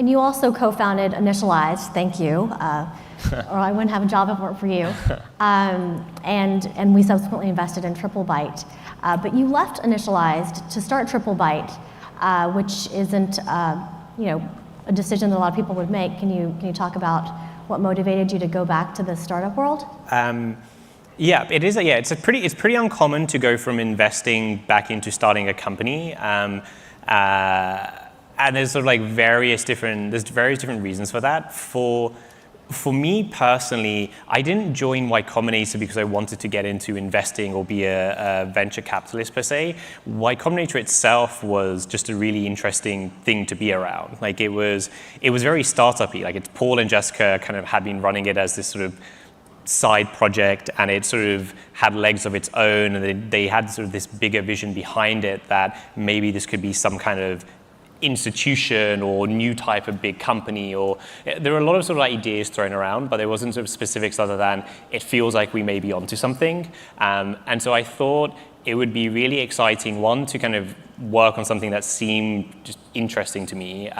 And you also co-founded Initialized, thank you, or I wouldn't have a job if it weren't for you. And we subsequently invested in TripleByte. But you left Initialized to start TripleByte, which isn't a decision that a lot of people would make. Can you talk about what motivated you to go back to the startup world? Yeah, it is. It's pretty uncommon to go from investing back into starting a company. And there's sort of like various different reasons for that. For me personally, I didn't join Y Combinator because I wanted to get into investing or be a venture capitalist per se. Y Combinator itself was just a really interesting thing to be around. Like it was very startup-y. Like it's Paul and Jessica kind of had been running it as this sort of side project, and it sort of had legs of its own, and they had sort of this bigger vision behind it that maybe this could be some kind of institution or new type of big company, or there were a lot of sort of ideas thrown around, but there wasn't sort of specifics other than it feels like we may be onto something. And so I thought it would be really exciting, one, to kind of work on something that seemed just interesting to me,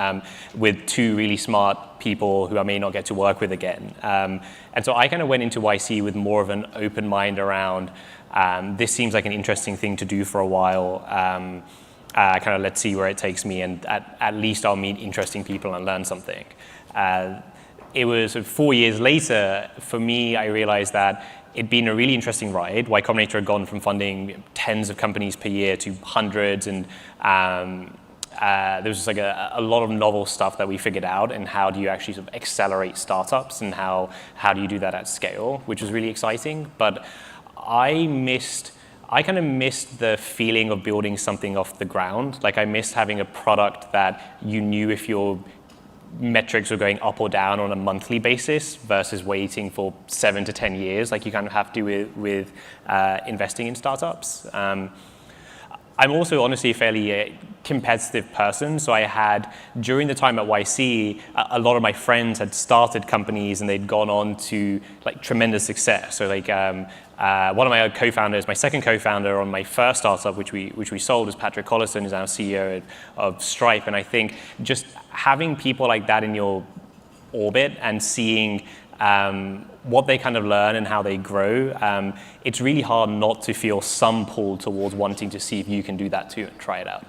with two really smart people who I may not get to work with again. And so I kind of went into YC with more of an open mind around, this seems like an interesting thing to do for a while. Kind of let's see where it takes me, and at least I'll meet interesting people and learn something. It was 4 years later, for me, I realized that it'd been a really interesting ride. Y Combinator had gone from funding tens of companies per year to hundreds, and there was just like a lot of novel stuff that we figured out, and how do you actually sort of accelerate startups, and how do you do that at scale, which was really exciting. But I kind of missed the feeling of building something off the ground. Like I missed having a product that you knew if your metrics were going up or down on a monthly basis versus waiting for 7 to 10 years, like you kind of have to with investing in startups. I'm also honestly a fairly competitive person, so I had, during the time at YC, a lot of my friends had started companies and they'd gone on to like tremendous success. So like one of my co-founders, my second co-founder on my first startup, which we sold, is Patrick Collison, who's now CEO of Stripe. And I think just having people like that in your orbit and seeing what they kind of learn and how they grow, it's really hard not to feel some pull towards wanting to see if you can do that too and try it out.